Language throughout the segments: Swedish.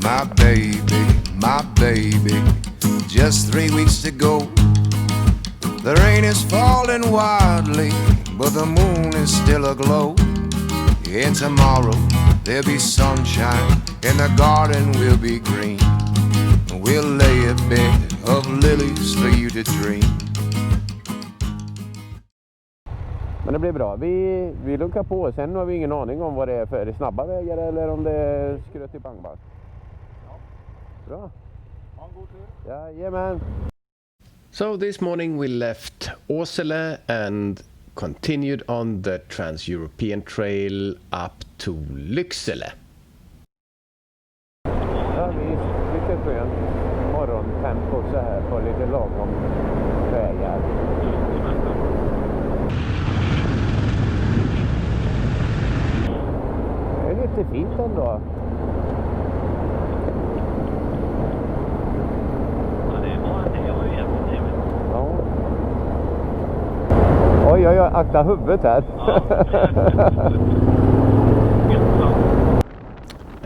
my baby, just 3 weeks to go. The rain is falling wildly, but the moon is still aglow. And tomorrow there'll be sunshine, and the garden will be green. We'll lay a bed of lilies for you to dream. Men det blir bra. Vi lunkar på. Sen har vi ingen aning om vad det är för. Är det snabba vägar eller om det är skröt i bangbart? Ja. Bra. Ha en god tur. Jajamän. So this morning we left Åsele and continued on the Trans-European Trail up to Lycksele. Ja, lite skönt morgontempo så här på lite lagom vägar. Det är lite fint ändå. Oj, akta huvudet här.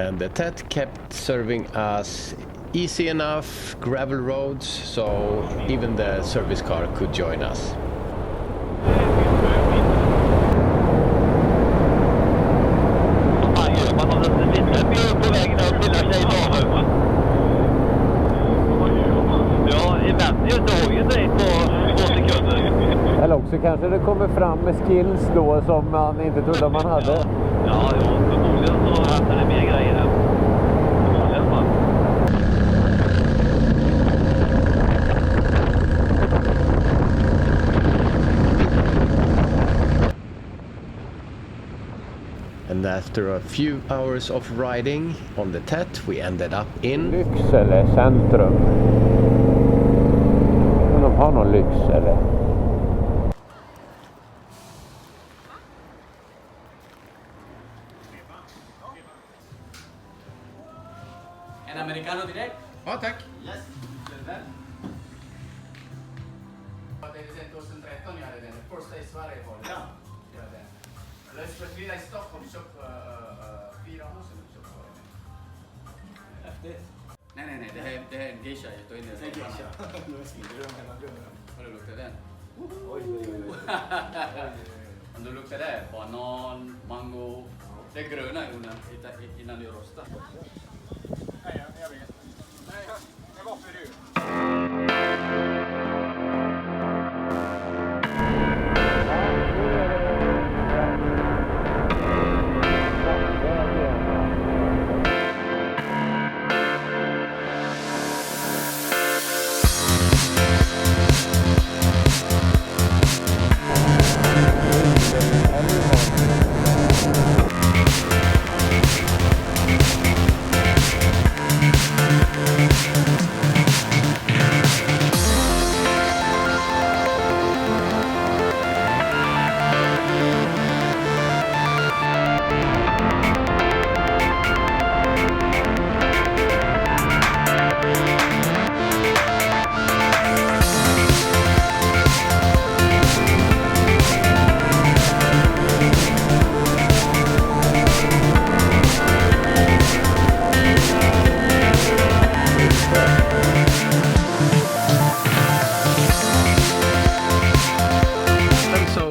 And the TET kept serving us easy enough gravel roads, so even the service car could join us. Eller också kanske det kommer fram med skills då som man inte trodde man hade. Ja, förmodligen så händer det mer grejer än. Förmodligen va. And after a few hours of riding on the TET, we ended up in Lycksele centrum. De har någon Lycksele. En americano direkt? Ja, tack. Yes. Det är sen 2013 jag hade den. Första i Sverige var det. Ja. Eller speciellt i Stockholm köpt 4 år sedan. Efter? Nej. Det här är en geisha. Jag tog in det. Det är geisha. Har du luktat den? Oj. Om du luktar det, banan, mango. Det är gröna innan du rostar. Nej, jag vet. Nej, jag var för du.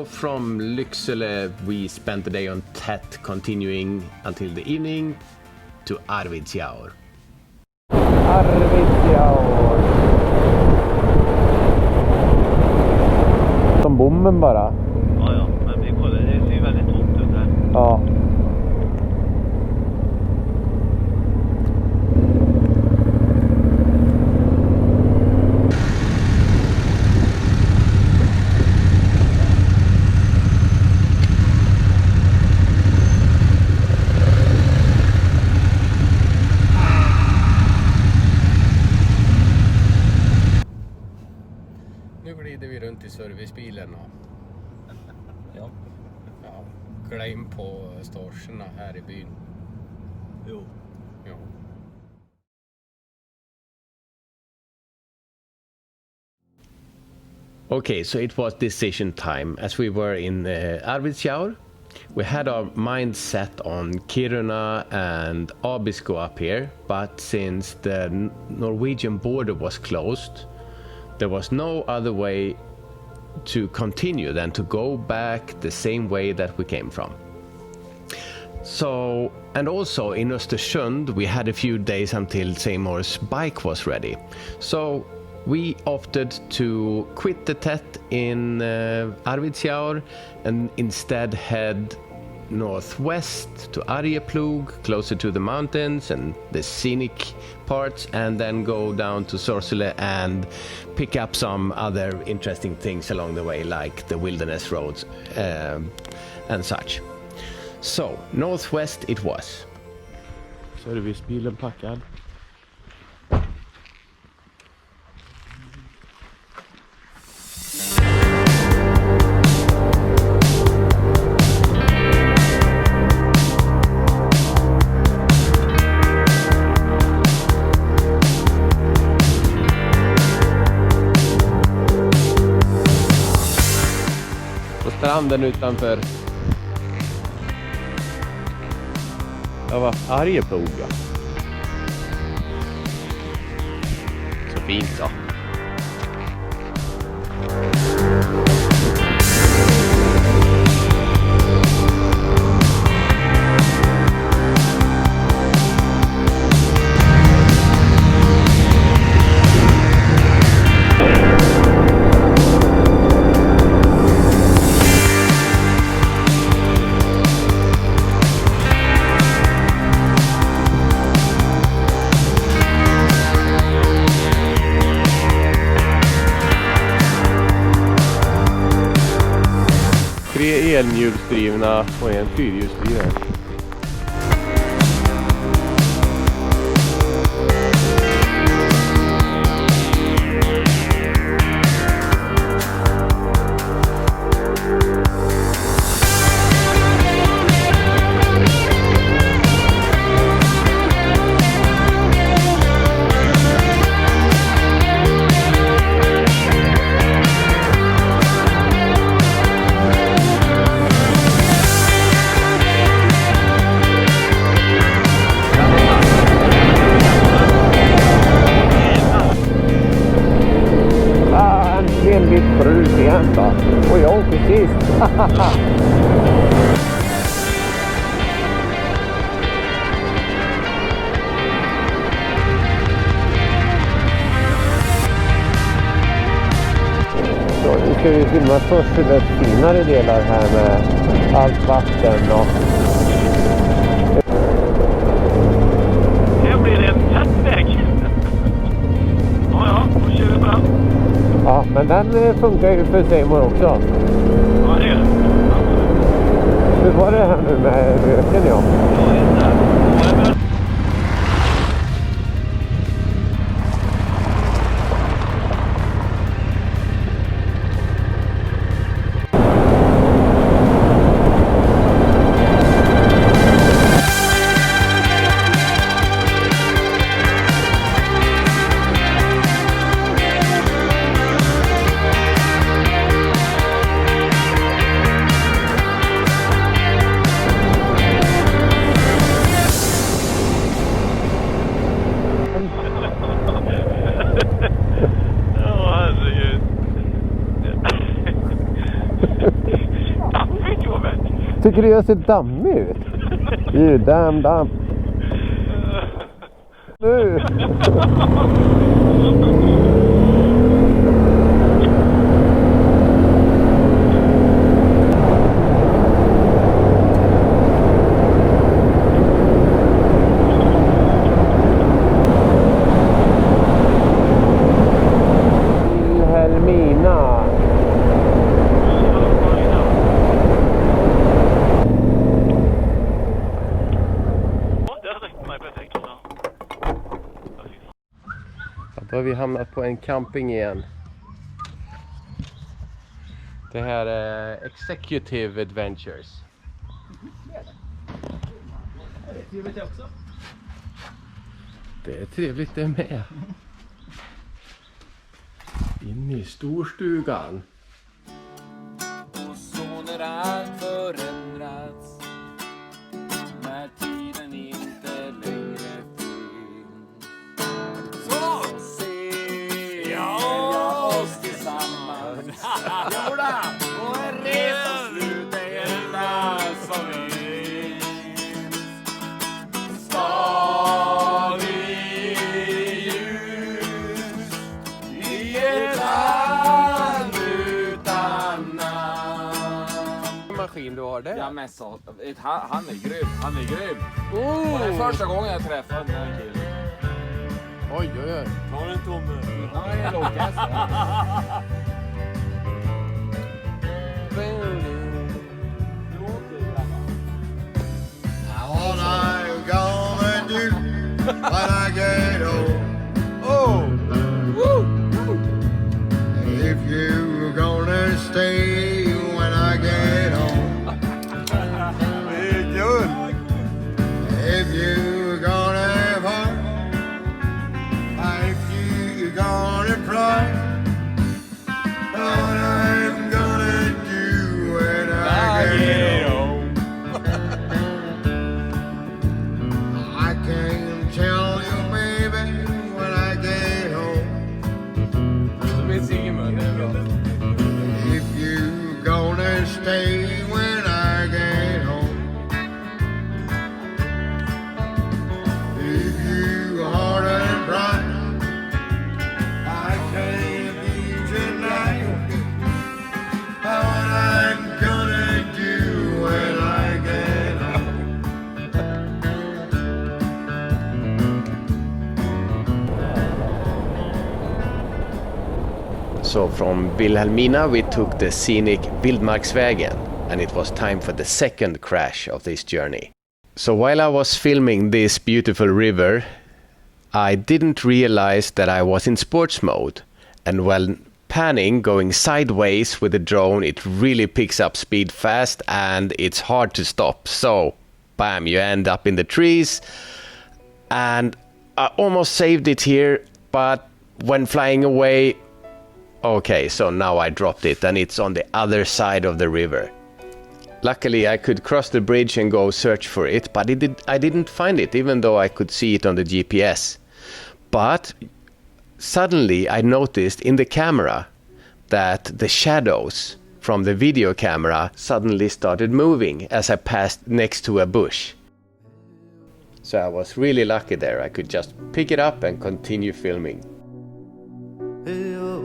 From Lycksele, we spent the day on TET, continuing until the evening to Arvidsjaur. Som bommen bara. Ja, men vi kollar. Det ser ju väldigt tomt ut här. Ja. Nu glider vi runt i servicebilen och kla in på stationerna här i byn. Jo. Ja. Okay, so it was decision time. As we were in Arvidsjaur, We had our mind set on Kiruna and Abisko up here, but since the Norwegian border was closed, there was no other way to continue than to go back the same way that we came from. So, and also in Östersund we had a few days until Seymour's bike was ready. So we opted to quit the Tet in Arvidsjaur and instead head northwest to Arjeplog, closer to the mountains and the scenic parts, and then go down to Sorsele and pick up some other interesting things along the way, like the wilderness roads and such. So, northwest it was. Servicebilen packad. På stranden utanför. Jag var Arjeplog, ja. Så fint så. Tre elhjulsdrivna och en fyrhjulsdriven. Mitt brus igen då. Och jag åker sist. Så nu ska vi filma Sorseles finare delar här med allt vatten och... Här blir det en tätt väg. Ja, då kör vi fram. Ja, men den funkar ju för Seymour också. Ja, det är det. Hur var det här nu med röken, ja? Ja, just det. Tycker du jag ser dammig ut? You damn damm. Nu! Helmina. Då har vi hamnat på en camping igen. Det här är Executive Adventures. Det är trevligt det också. Det är trevligt det med. In i storstugan. Och så när allt förändras och en resa slut är enda som finns. Stad i ljus i ett land utan namn. Maskin du har där. Ja men så, han är grym, han är grym. Och det är första gången jag träffade den här killen. Oj, oj, oj. Ta en tomme. Ja, det är Lukas. What I'm gonna do when I get home. Oh, if you're gonna stay when I get home. Very good. If you're gonna have heart, if you're gonna cry, what I'm gonna do when I get home. I can't tell you, baby, when I get home. If you gonna stay when I get home. If you hard and bright, I can't be tonight. What I'm gonna do when I get home. So from Vilhelmina we took the scenic Vildmarksvägen, and it was time for the second crash of this journey. So while I was filming this beautiful river, I didn't realize that I was in sports mode, and when panning, going sideways with the drone, it really picks up speed fast and it's hard to stop. So bam, you end up in the trees, and I almost saved it here, but when flying away, okay, so now I dropped it and it's on the other side of the river. Luckily I could cross the bridge and go search for it, but I didn't find it, even though I could see it on the GPS. But suddenly I noticed in the camera that the shadows from the video camera suddenly started moving as I passed next to a bush. So I was really lucky there. I could just pick it up and continue filming. Hey, oh,